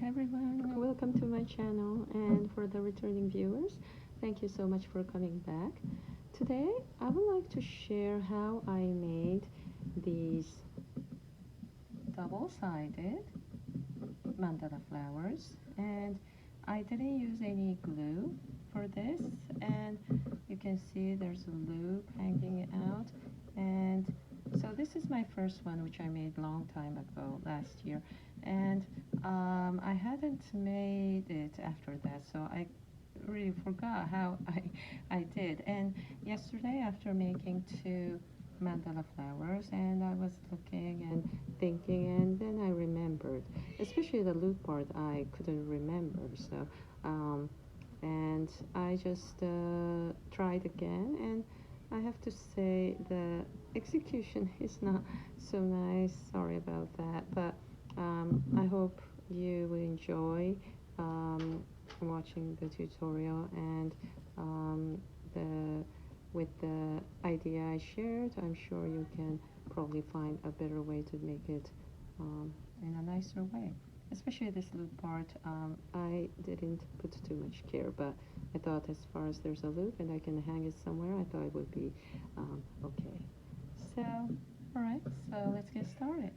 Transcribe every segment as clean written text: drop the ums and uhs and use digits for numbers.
everyone, welcome to my channel, and for the returning viewers, thank you so much for coming back. Today I would like to share how I made these double-sided mandala flowers, and I didn't use any glue for this, and you can see there's a loop hanging out. And so this is my first one, which I made long time ago, last year, and I hadn't made it after that, so I really forgot how I did. And yesterday, after making two mandala flowers, and I was looking and thinking, and then I remembered, especially the loop part I couldn't remember. So and I just tried again, and I have to say the execution is not so nice. Sorry about that, but I hope you will enjoy watching the tutorial, and the with the idea I shared, I'm sure you can probably find a better way to make it in a nicer way. Especially this loop part, I didn't put too much care, but I thought as far as there's a loop and I can hang it somewhere, I thought it would be okay. So, alright, so let's get started.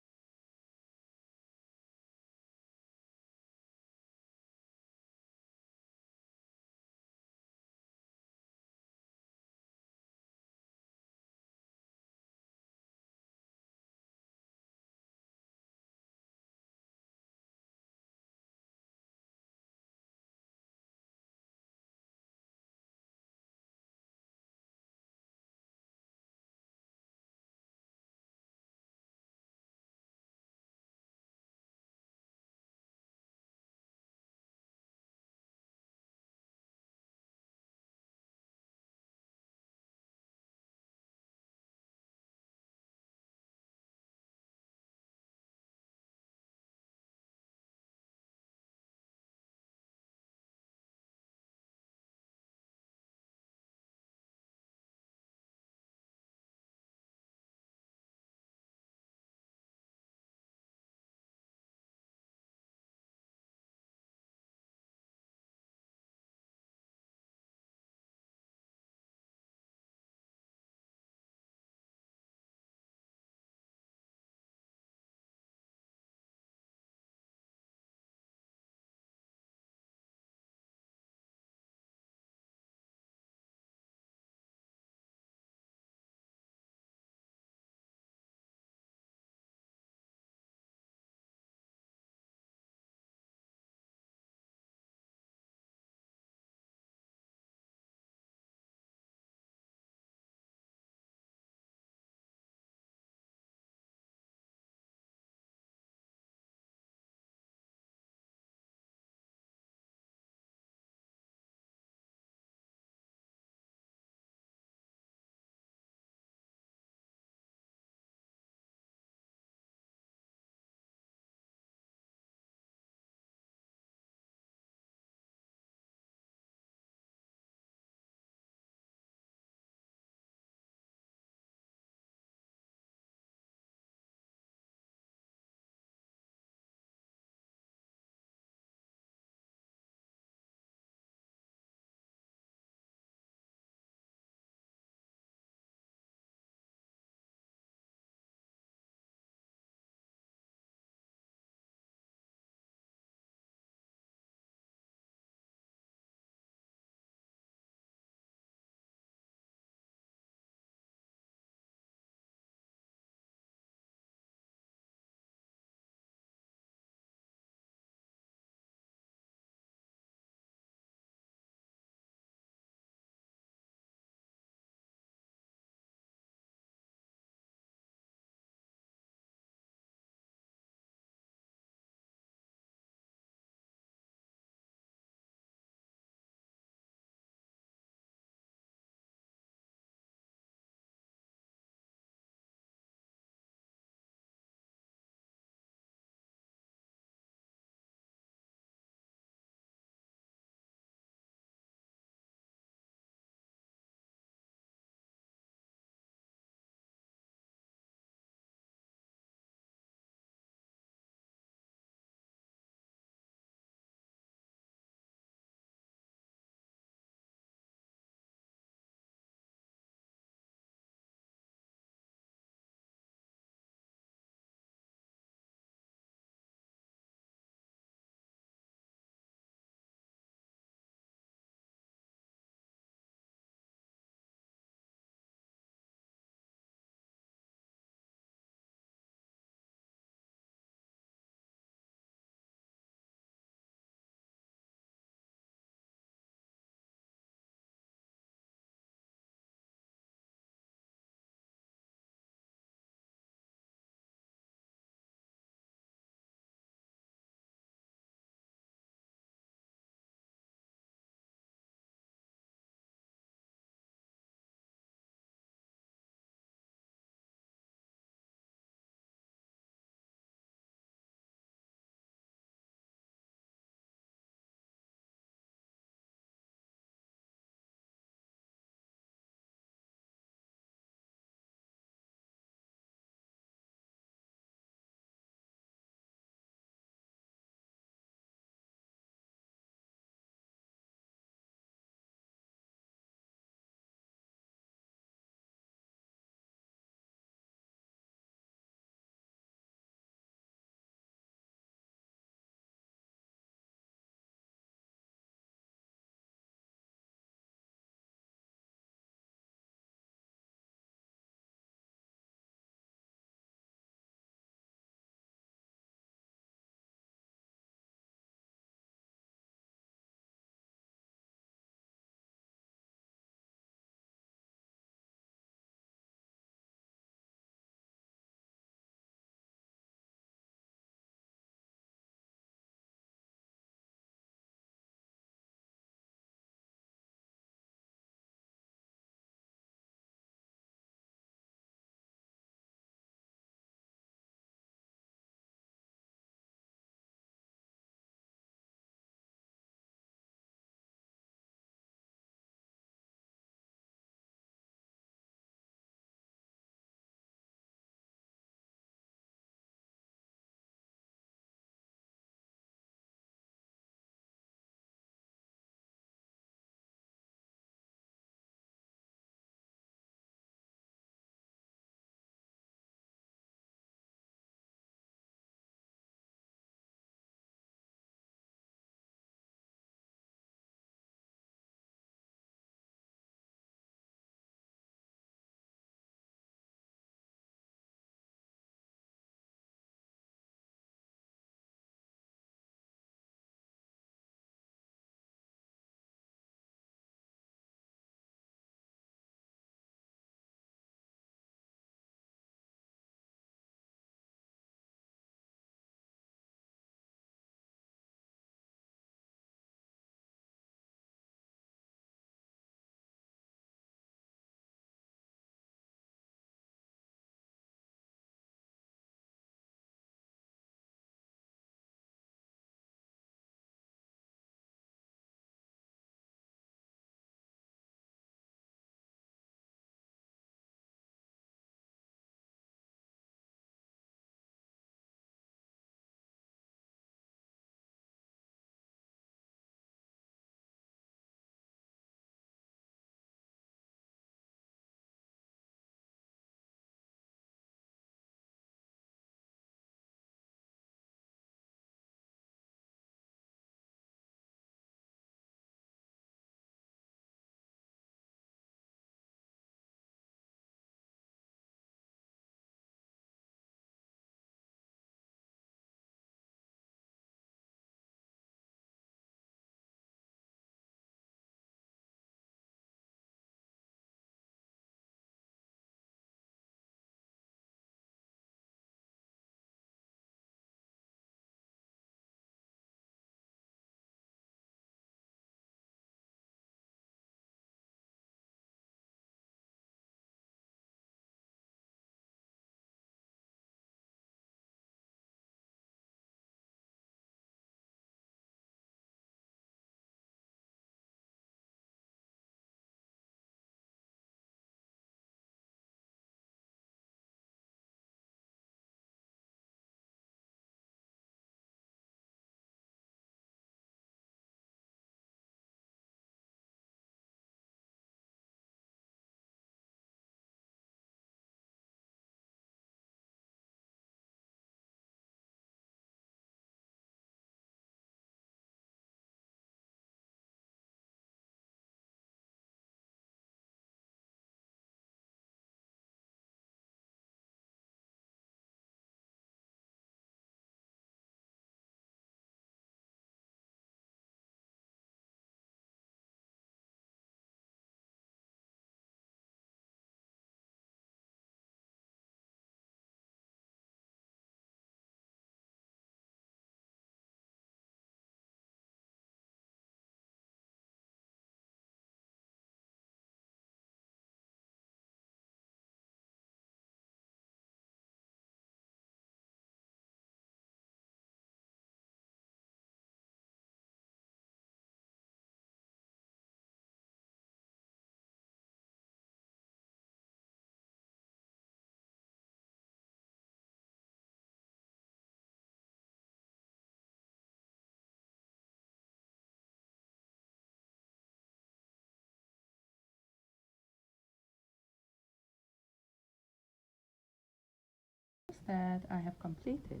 that I have completed.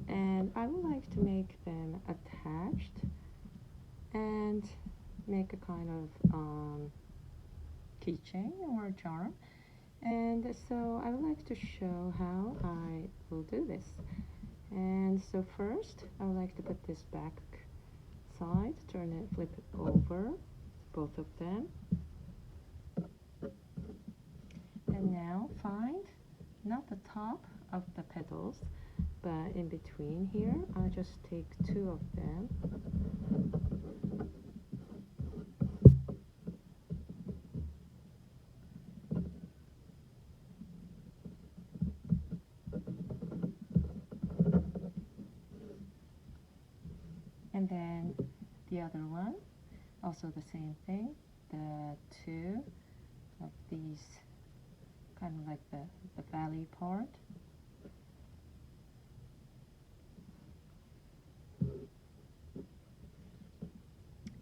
And I would like to make them attached and make a kind of keychain or charm. And so I would like to show how I will do this. And so first I would like to put this back side, turn it, flip it over, both of them. And now find not the top of the petals, but in between here, I'll just take two of them. And then the other one, also the same thing, the two of these, kind of like the valley part.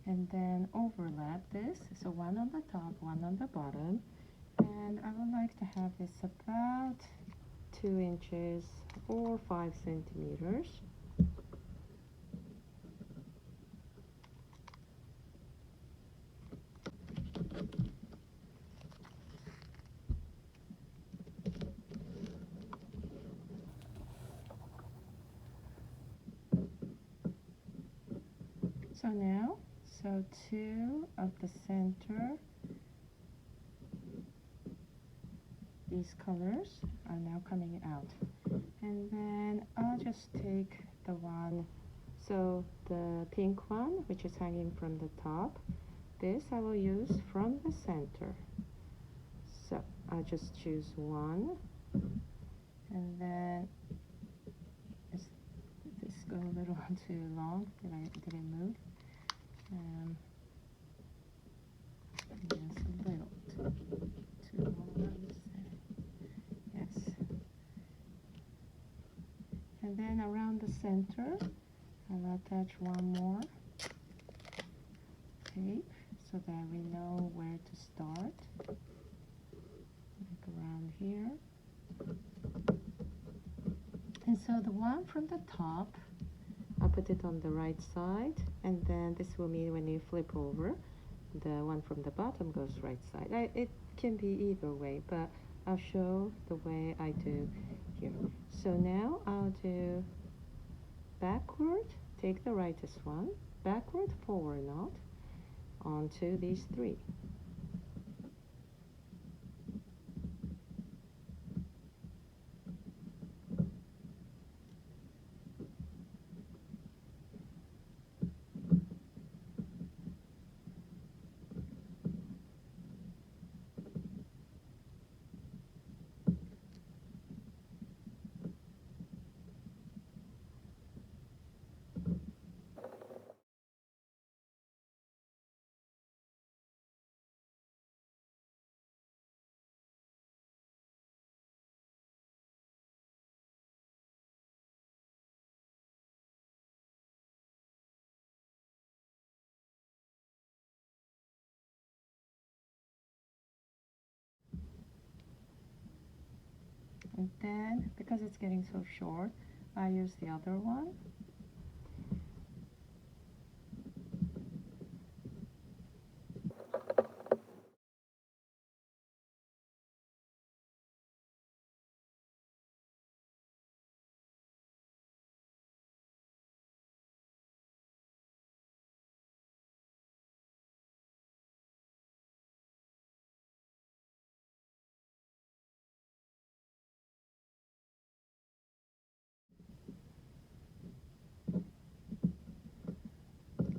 And then overlap this, so one on the top, one on the bottom. And I would like to have this about 2 inches or 5 centimeters. So now, so two of the center, these colors are now coming out. And then I'll just take the one, so the pink one, which is hanging from the top, this I will use from the center. So I'll just choose one, and then did this go a little too long? Did it move? Yes, a little too long. Yes. And then around the center, I'll attach one more tape so that we know where to start. Like around here. And so the one from the top, I'll put it on the right side, and then this will mean when you flip over, the one from the bottom goes right side. It can be either way, but I'll show the way I do here. So now I'll do backward, take the rightest one, backward, forward knot onto these three. And then, because it's getting so short, I use the other one.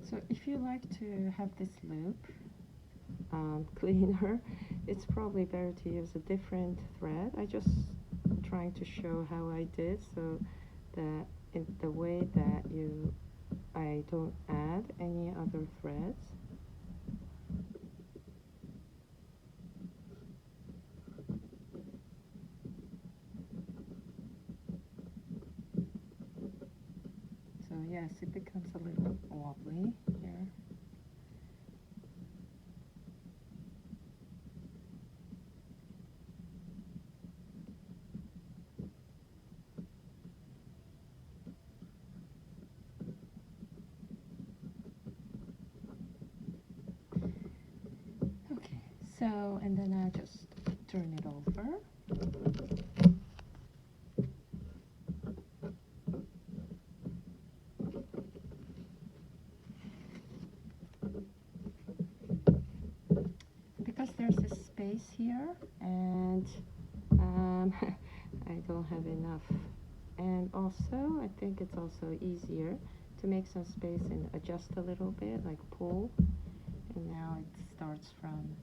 So if you like to have this loop cleaner, it's probably better to use a different thread. I just trying to show how I did, so that in the way that I don't add any other threads. So yes, it becomes a little wobbly here. So, and then I just turn it over. Because there's a space here, and I don't have enough. And also, I think it's also easier to make some space and adjust a little bit, like pull. And now it starts from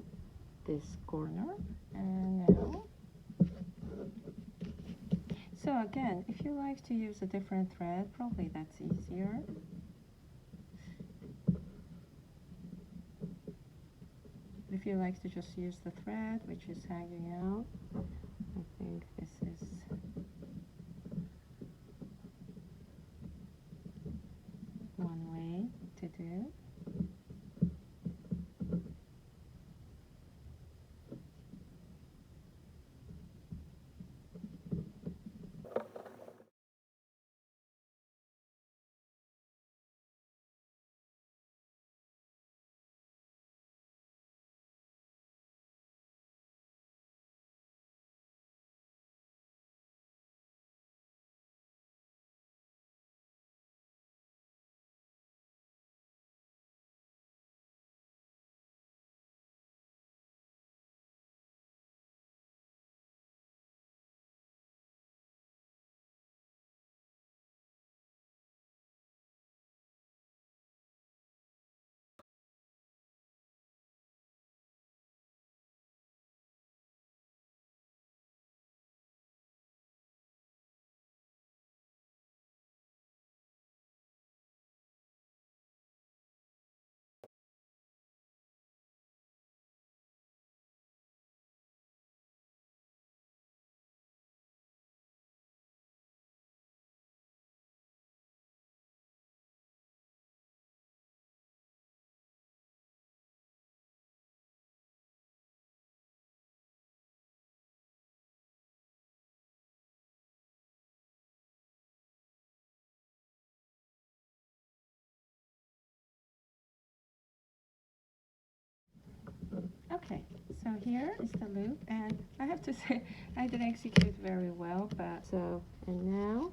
this corner, and now. So again, if you like to use a different thread, probably that's easier. If you like to just use the thread, which is hanging out, I think this is one way to do it. Okay, so here is the loop, and I have to say I didn't execute very well, but so, and now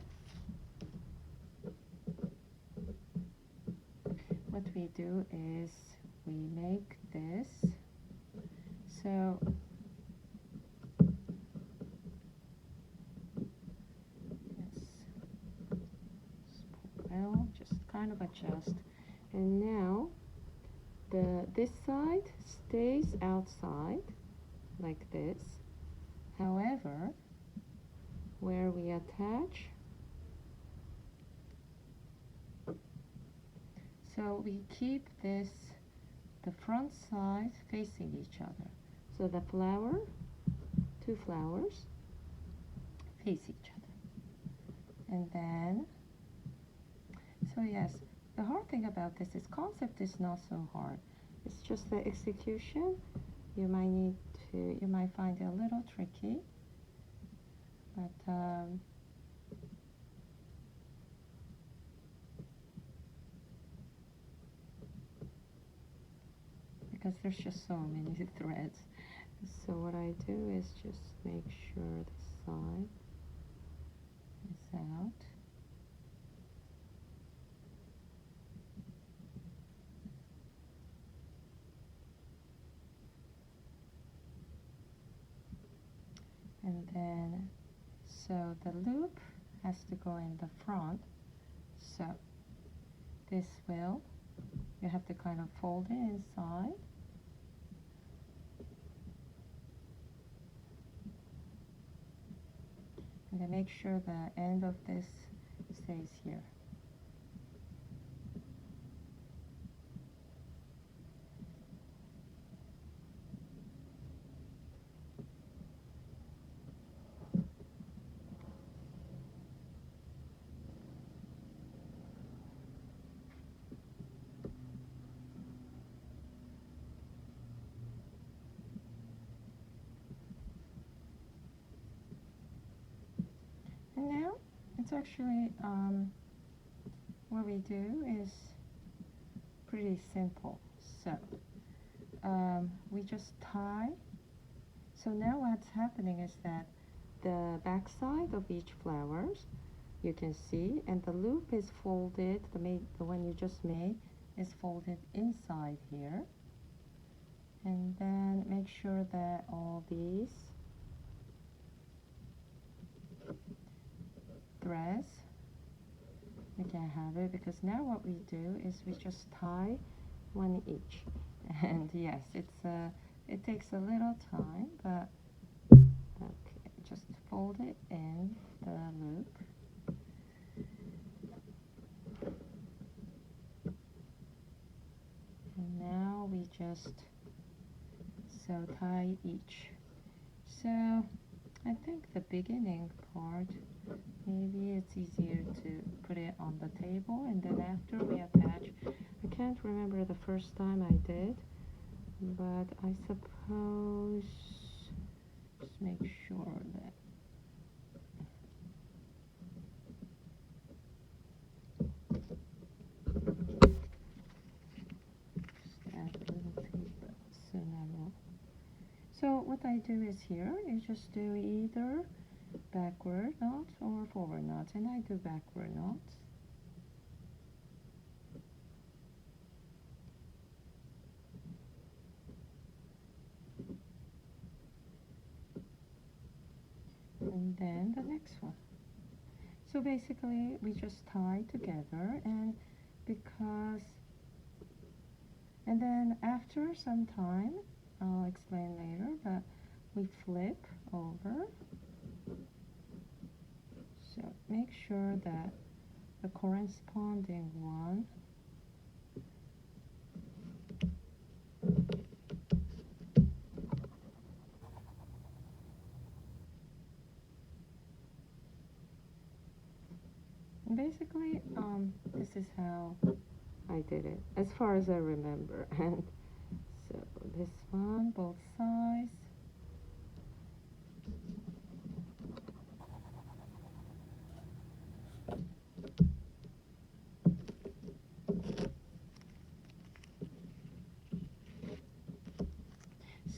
what we do is we make this, so yes, well, just kind of adjust, and now this side stays outside like this. However, where we attach, so we keep this, the front side facing each other. So the flower, two flowers face each other. And then, so yes, the hard thing about this is concept is not so hard. It's just the execution. You might find it a little tricky, but because there's just so many threads. So what I do is just make sure the side is out. And then, so the loop has to go in the front. So this will, you have to kind of fold it inside. And then make sure the end of this stays here. And now it's actually, what we do is pretty simple. So we just tie. So now what's happening is that the back side of each flowers you can see, and the loop is folded, the one you just made is folded inside here. And then make sure that all these threads, we can have it, because now what we do is we just tie one each. And yes, it takes a little time, but okay, just fold it in the loop. And now we just tie each. So I think the beginning part, maybe it's easier to put it on the table, and then after we attach. I can't remember the first time I did, but I suppose just make sure that just add a little tape, so now. So what I do is here, you just do either backward knots or forward knots, and I do backward knots. And then the next one. So basically we just tie together, and then after some time, I'll explain later, but we flip over. So make sure that the corresponding one basically this is how I did it as far as I remember. And so this one, both sides.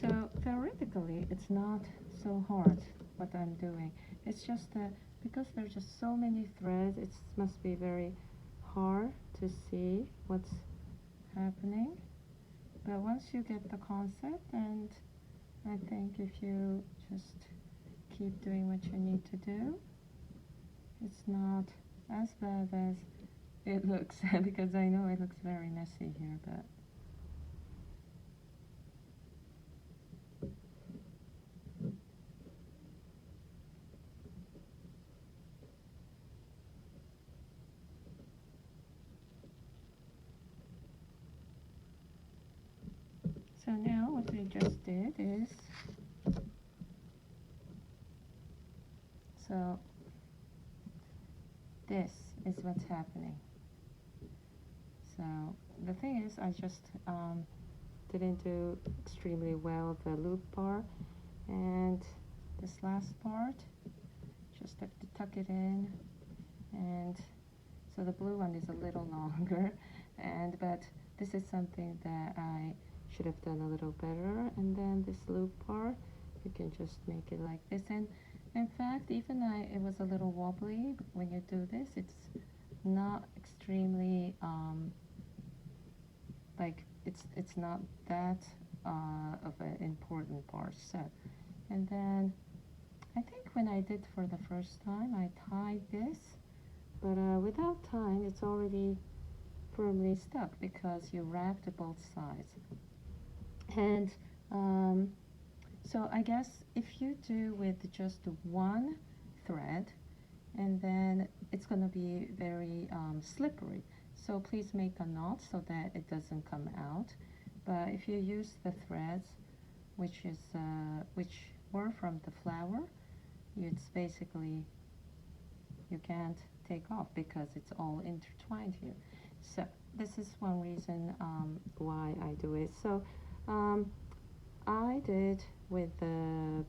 So theoretically it's not so hard what I'm doing. It's just that because there's just so many threads, it must be very hard to see what's happening. But once you get the concept, and I think if you just keep doing what you need to do, it's not as bad as it looks. Because I know it looks very messy here, but so now what we just did is, so this is what's happening. So the thing is, I just didn't do extremely well the loop part, and this last part just have to tuck it in, and so the blue one is a little longer, but this is something that I should have done a little better. And then this loop part, you can just make it like this, and in fact even it was a little wobbly when you do this. It's not extremely like it's not that of an important part. So, and then I think when I did for the first time, I tied this, but without tying, it's already firmly stuck because you wrapped both sides. And so I guess if you do with just one thread, and then it's going to be very slippery. So please make a knot so that it doesn't come out. But if you use the threads, which were from the flower, it's basically, you can't take off because it's all intertwined here. So this is one reason why I do it. So I did with the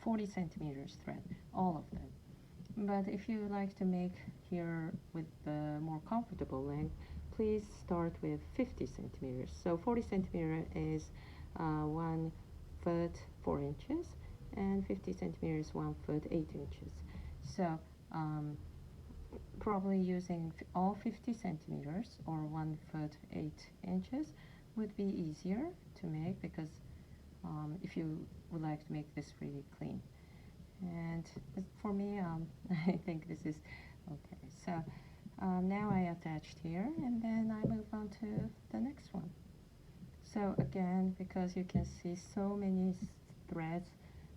40 centimeters thread, all of them. But if you like to make here with the more comfortable length, please start with 50 centimeters. So 40 centimeter is 1 foot 4 inches, and 50 centimeters 1 foot 8 inches. So probably using all 50 centimeters or 1 foot 8 inches would be easier to make, because if you would like to make this really clean. And for me, I think this is okay. So now I attached here, and then I move on to the next one. So again, because you can see so many threads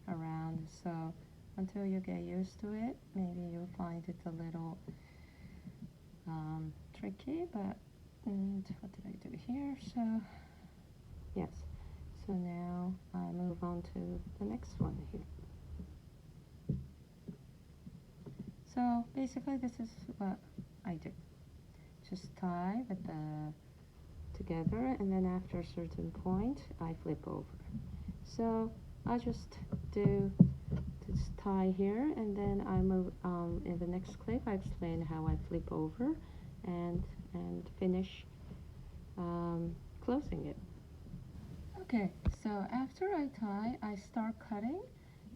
around, so until you get used to it, maybe you'll find it a little tricky, but what did I do here? So yes, so now I move on to the next one here. So basically this is what I do. Just tie with the together, and then after a certain point I flip over. So I just do this tie here, and then I move in the next clip I explain how I flip over and finish closing it. Okay, so after I tie, I start cutting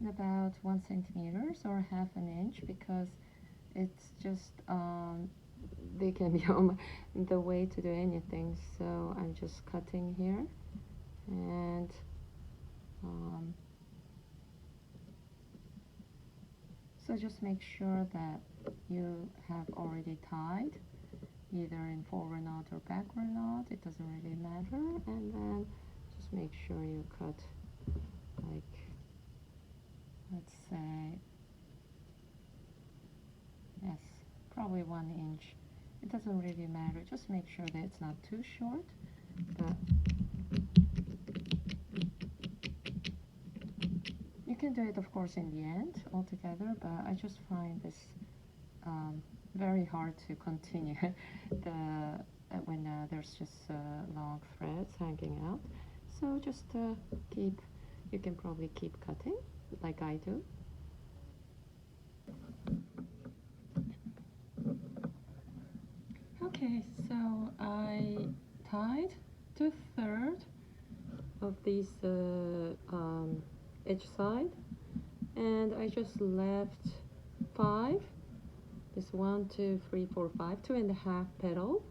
in about 1 centimeters or half an inch, because it's just they can be the way to do anything. So I'm just cutting here, and so just make sure that you have already tied, either in forward knot or backward knot, it doesn't really matter, and then just make sure you cut, like, let's say, yes, probably 1 inch. It doesn't really matter, just make sure that it's not too short, but you can do it of course in the end altogether, but I just find this very hard to continue when there's just long threads hanging out. So just you can probably keep cutting like I do. Okay, so I tied 2/3 of these each side, and I just left 5. This 1, 2, 3, 4, 5, 2.5 petal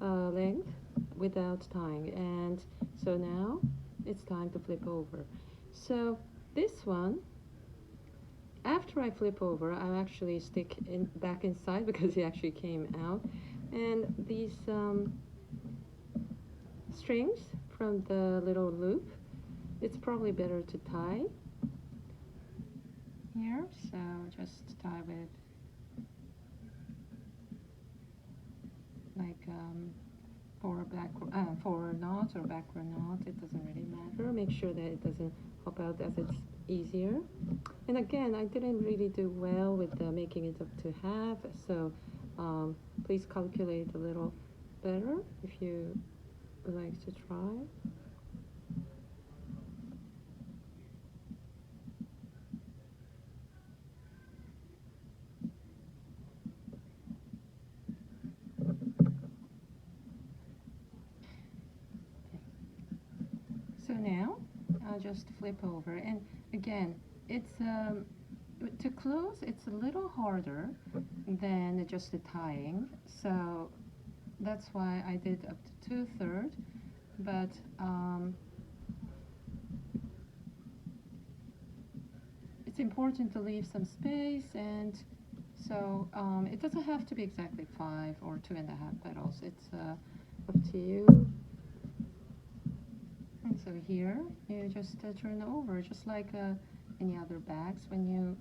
length without tying. And so now it's time to flip over. So this one, after I flip over, I actually stick back inside because it actually came out. And these strings from the little loop, it's probably better to tie here. So just tie with like forward knot or backward knot, it doesn't really matter. Make sure that it doesn't hop out, as it's easier. And again, I didn't really do well with making it up to half, so please calculate a little better if you would like to try. So now I'll just flip over, and again, it's to close, it's a little harder than just the tying, so that's why I did up to 2/3, but it's important to leave some space, and so it doesn't have to be exactly 5 or 2.5 petals, it's up to you. And so here you just turn over, just like any other bags. When you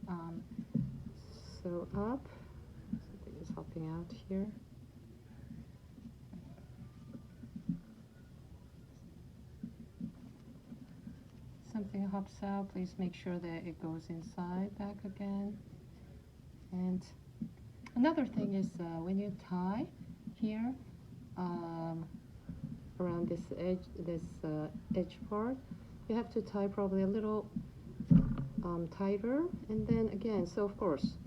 sew up, something is hopping out here. Something hops out, please make sure that it goes inside back again. And another thing is when you tie here around this edge part, you have to tie probably a little tighter, and then again, so of course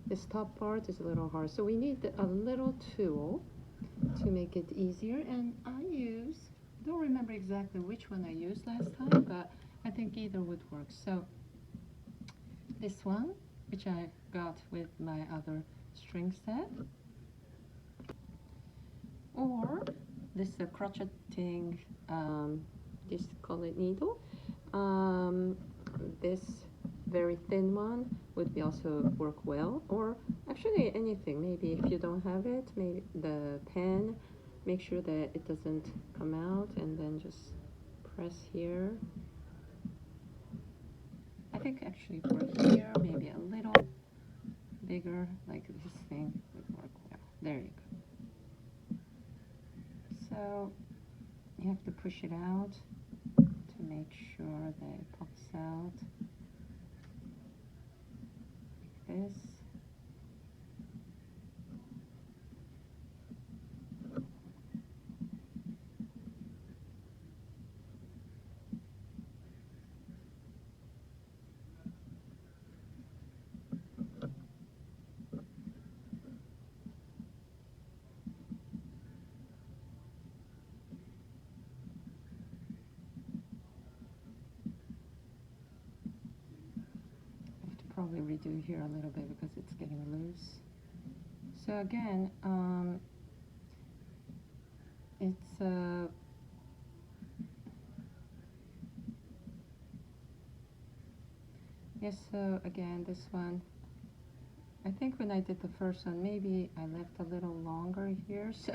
this top part is a little hard, so we need a little tool to make it easier. And don't remember exactly which one I used last time, but I think either would work. So this one, which I got with my other string set, or this crocheting this colored needle. This very thin one would be also work well, or actually anything. Maybe if you don't have it, maybe the pen, make sure that it doesn't come out, and then just press here. I think actually for here, maybe a little bigger, like this thing would work well. There you go. So you have to push it out to make sure that it pops out like this. Probably redo here a little bit because it's getting loose. So again, it's yes. So again, this one. I think when I did the first one, maybe I left a little longer here. So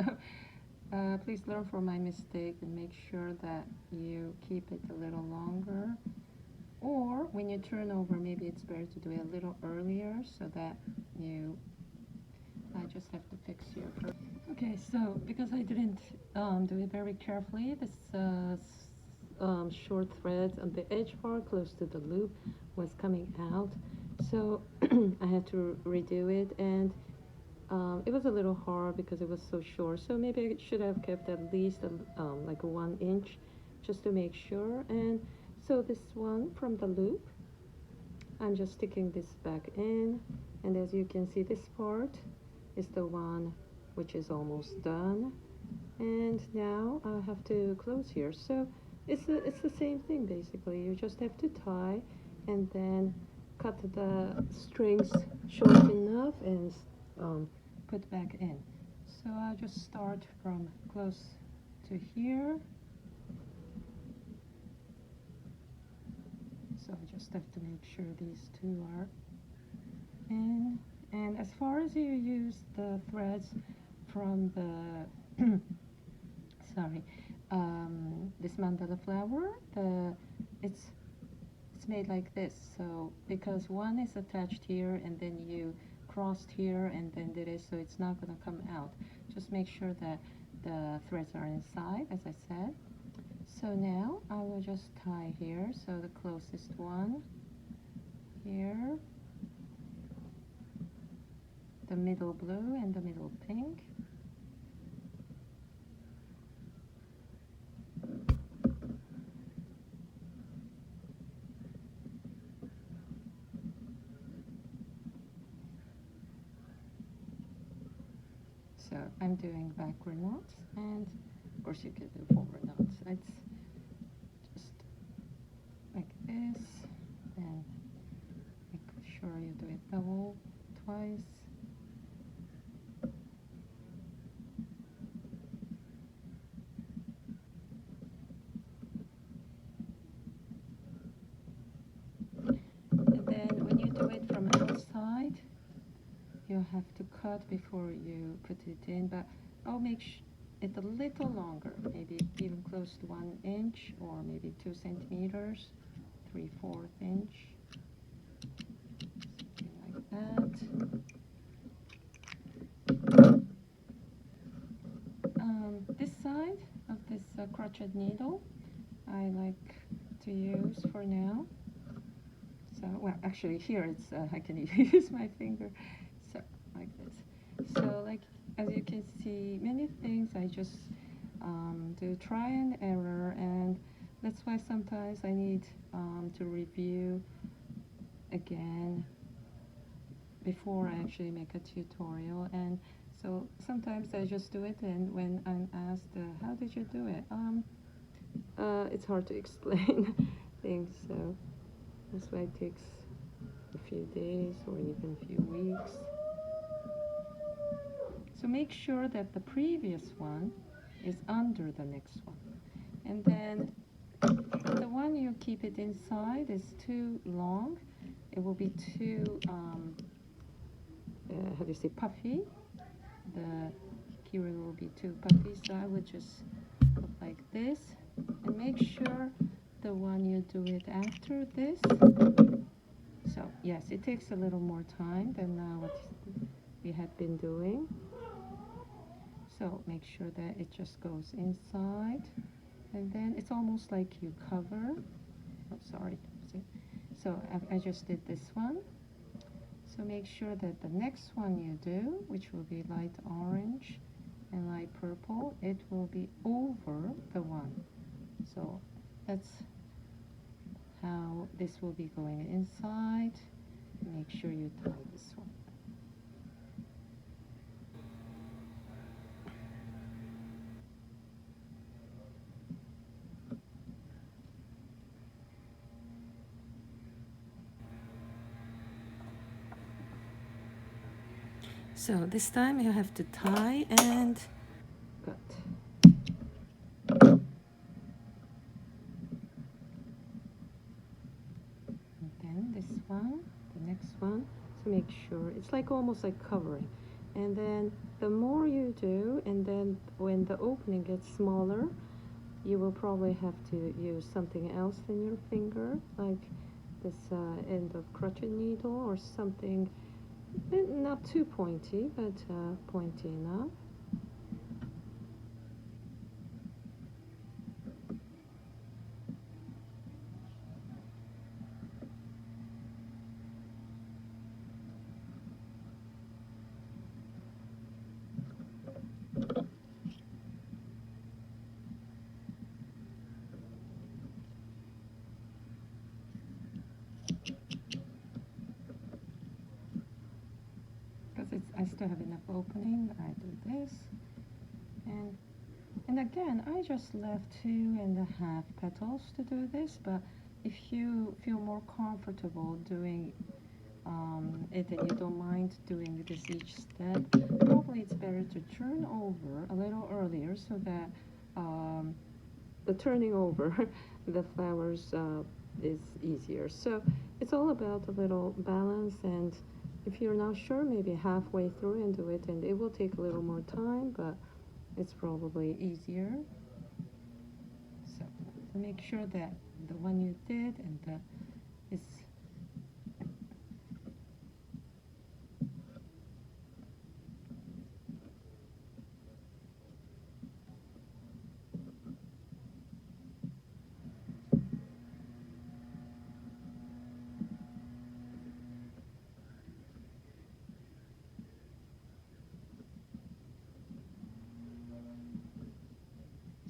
please learn from my mistake and make sure that you keep it a little longer. Or when you turn over, maybe it's better to do it a little earlier so that I just have to fix here first. Okay, so because I didn't do it very carefully, this short thread on the edge part close to the loop was coming out. So I had to redo it, and it was a little hard because it was so short. So maybe I should have kept at least like 1 inch just to make sure. And so this one from the loop, I'm just sticking this back in, and as you can see, this part is the one which is almost done, and now I have to close here. So it's the same thing basically. You just have to tie and then cut the strings short enough and put back in. So I'll just start from close to here. So I just have to make sure these two are in. And as far as you use the threads from the sorry, this mandala flower, it's made like this. So because one is attached here and then you crossed here and then did it, so it's not going to come out. Just make sure that the threads are inside, as I said. So now I will just tie here. So the closest one here, the middle blue and the middle pink. So I'm doing backward knots, and of course you can do forward knots. It's just like this, and make sure you do it double twice. And then when you do it from outside, you have to cut before you put it in, but I'll make it a little longer, maybe even close to 1 inch or maybe 2 centimeters, 3/4 inch, something like that. This side of this crochet needle I like to use for now. So, well, actually here it's I can use my finger, so like this. So like as you can see, many things I just do try and error, and that's why sometimes I need to review again before I actually make a tutorial. And So sometimes I just do it, and when I'm asked, how did you do it? It's hard to explain things, so that's why it takes a few days or even a few weeks. So make sure that the previous one is under the next one. And then the one you keep it inside is too long. It will be too, how do you say, puffy. The keyring will be too puffy, so I would just put like this. And make sure the one you do it after this. So yes, it takes a little more time than what we had been doing. So make sure that it just goes inside, and then it's almost like you cover. Oh, sorry. See? So I just did this one. So make sure that the next one you do, which will be light orange and light purple, it will be over the one. So that's how this will be going inside. Make sure you tie this one. So this time you have to tie and cut. And then this one, the next one, so make sure it's like almost like covering. And then the more you do, and then when the opening gets smaller, you will probably have to use something else than your finger, like this end of crochet needle or something, not too pointy, but pointy enough. Because I still have enough opening, I do this, and again, I just left 2.5 petals to do this, but if you feel more comfortable doing it and you don't mind doing this each step, probably it's better to turn over a little earlier so that the turning over the flowers is easier. So it's all about a little balance, and if you're not sure, maybe halfway through and do it, and it will take a little more time, but it's probably easier. So make sure that the one you did and the is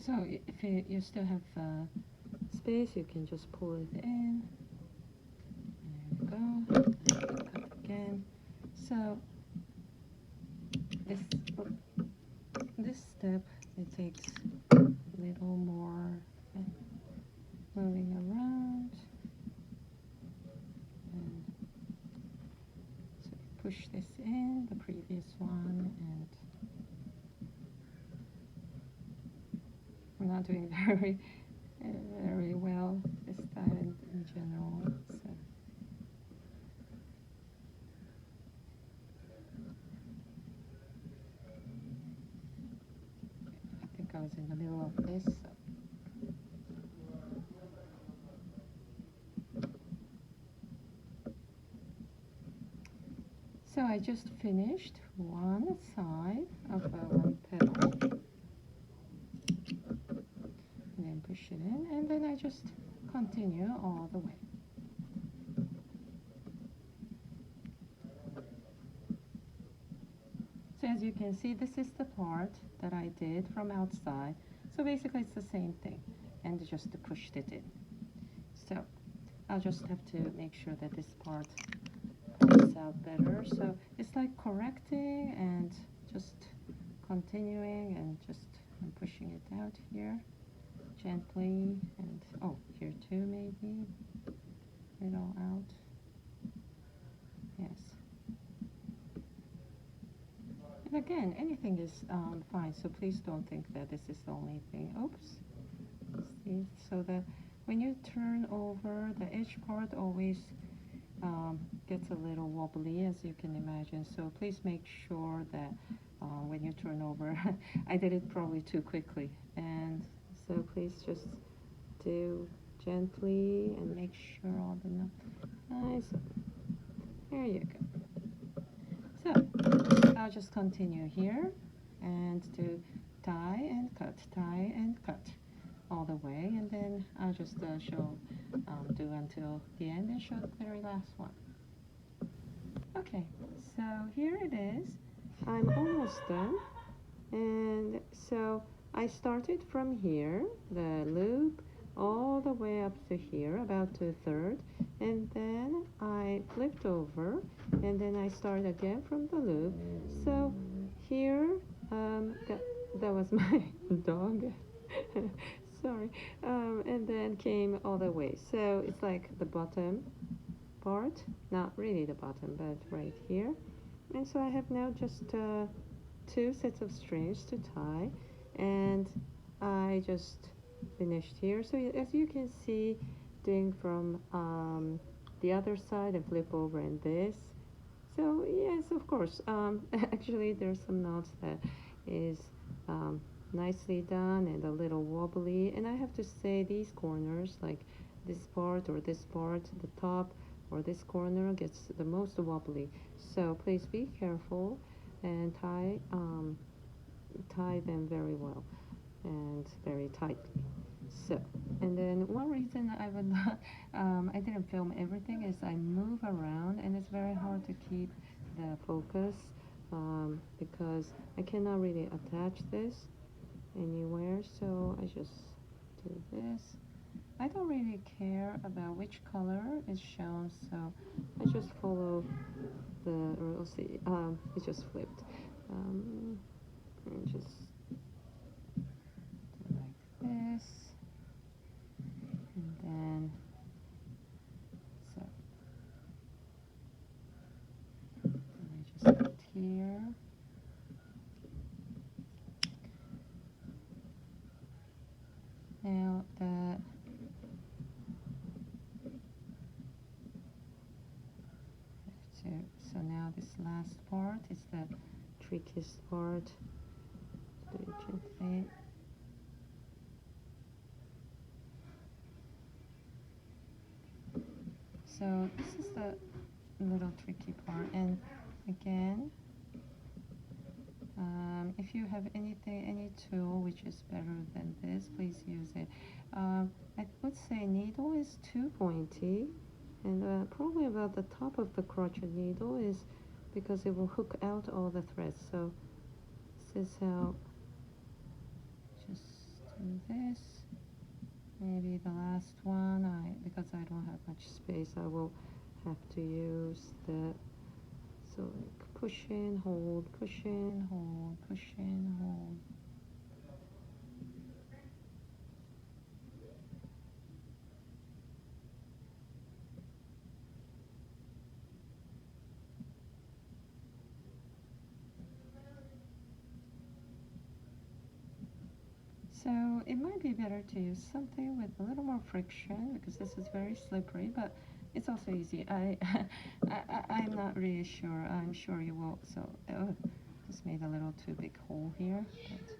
so if you still have space, you can just pull it in. There you go. And cut again. So this step, it takes a little more moving around, and so push this in the previous one, and I'm not doing very well this time in general. So I think I was in the middle of this. So I just finished one side of one petal, and then push it in, and then I just continue all the way. So as you can see, this is the part that I did from outside. So basically it's the same thing, and just pushed it in. So I'll just have to make sure that this part pops out better. So it's like correcting and just continuing and just pushing it out here gently, and oh, here too maybe, little out, yes. And again, anything is fine, so please don't think that this is the only thing. Oops, see, so that when you turn over, the edge part always gets a little wobbly, as you can imagine, so please make sure that when you turn over, I did it probably too quickly, and so please just do gently and make sure all the nice. There you go. So I'll just continue here and do tie and cut all the way, and then I'll just do until the end and show the very last one. Okay, so here it is. I'm almost done, and so I started from here, the loop, all the way up to here, about 2/3, and then I flipped over, and then I started again from the loop. So here, that was my dog. Sorry, and then came all the way. So it's like the bottom part, not really the bottom, but right here. And so I have now just 2 sets of strings to tie, and I just finished here. So as you can see, doing from the other side and flip over and this. So yes, of course, actually there's some knots that is nicely done and a little wobbly, and I have to say these corners, like this part or this part, the top or this corner gets the most wobbly, so please be careful and tie them very well and very tightly. So, and then one reason I would not, I didn't film everything is I move around and it's very hard to keep the focus because I cannot really attach this anywhere, so I just do this. I don't really care about which color is shown, so I just follow the, or let's see, it just flipped. And just do like this, and then, so, and I just put here. Now so now this last part is the trickiest part. Do it gently. So this is the little tricky part, and again, if you have any tool which is better than this, please use it. I would say needle is too pointy, and probably about the top of the crochet needle is because it will hook out all the threads. So this is how, just do this. Maybe the last one, because I don't have much space, I will have to use the, so like push in, hold, push in, hold, push in, hold. So it might be better to use something with a little more friction because this is very slippery, but it's also easy. I'm not really sure. I'm sure you will. So just made a little too big hole here. But,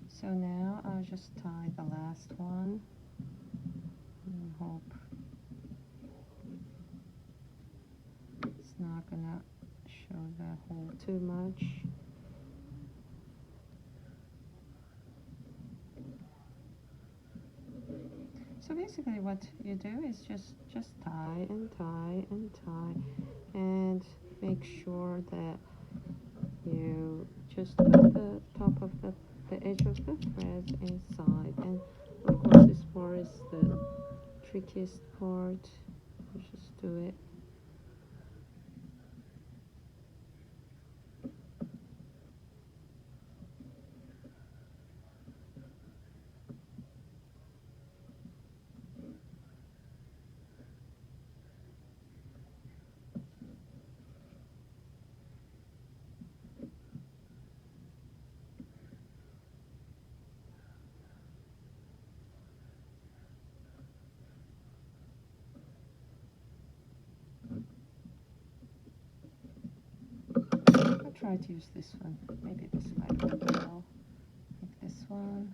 so now I'll just tie the last one and hope it's not gonna show the hole too much. So basically what you do is just tie and tie and tie, and make sure that you just put the top of the edge of the threads inside, and of course this part is the trickiest part. You just do it. try to use this one. Maybe this might work well. Like this one.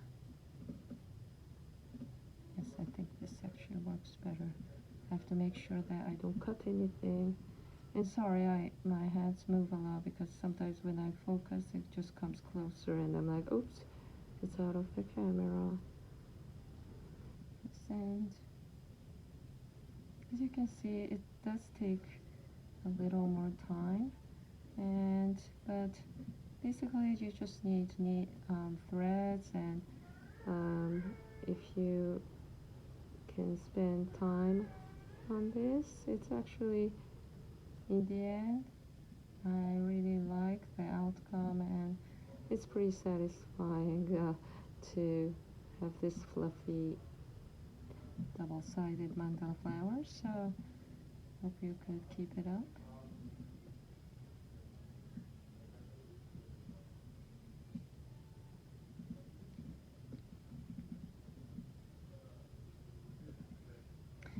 Yes, I think this actually works better. I have to make sure that I don't cut anything. And sorry, my hands move a lot because sometimes when I focus, it just comes closer and I'm like, oops, it's out of the camera. And as you can see, it does take a little more time, but basically you just need threads, and if you can spend time on this, it's actually, in the end, I really like the outcome, and it's pretty satisfying to have this fluffy double-sided mandala flower. So hope you could keep it up.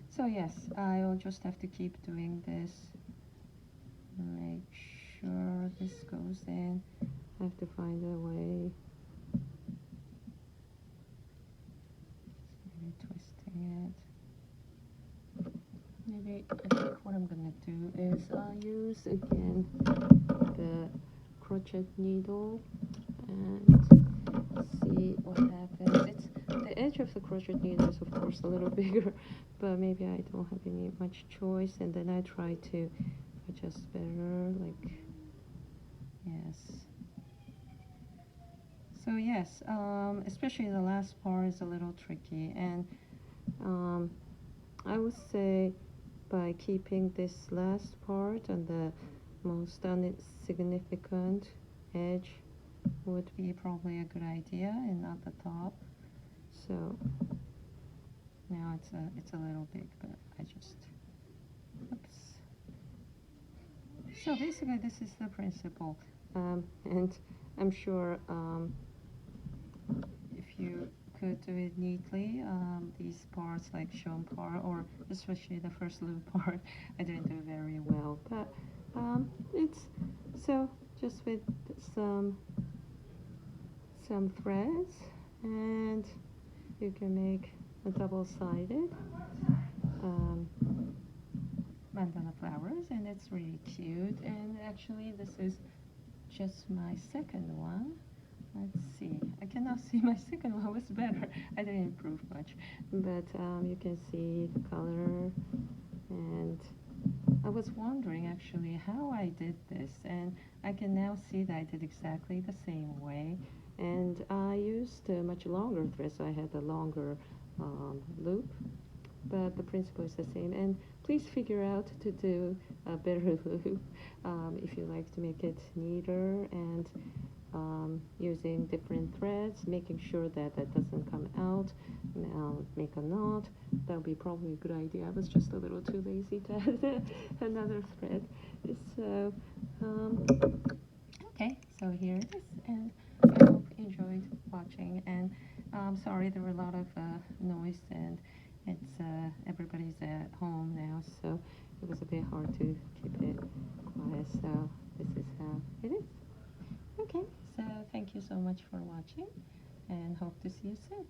So yes, I will just have to keep doing this. Make sure this goes in. I have to find a way. Maybe twisting it. Maybe I think what I'm gonna do is I'll use again the crochet needle and see what happens. It's the edge of the crochet needle is of course a little bigger, but maybe I don't have any much choice, and then I try to adjust better, like, yes. So yes, especially the last part is a little tricky, and I would say by keeping this last part on the most insignificant edge would be probably a good idea, and not the top. So now it's a little big, but I just, oops. So basically this is the principle, and I'm sure if you could do it neatly, these parts like shown part, or especially the first loop part, I didn't do very well, but it's, so just with some threads, and you can make a double-sided mandala flowers, and it's really cute. And actually this is just my second one. Let's see, I cannot see my second one was better. I didn't improve much, but you can see the color, and I was wondering actually how I did this, and I can now see that I did exactly the same way, and I used a much longer thread, so I had a longer loop, but the principle is the same. And please figure out to do a better loop if you like to make it neater, and using different threads, making sure that that doesn't come out. Make a knot. That would be probably a good idea. I was just a little too lazy to add another thread. So okay, so here it is, and I hope you enjoyed watching. And sorry, there were a lot of noise, and it's everybody's at home now, so it was a bit hard to keep it quiet. So this is how it is. Okay, so thank you so much for watching, and hope to see you soon.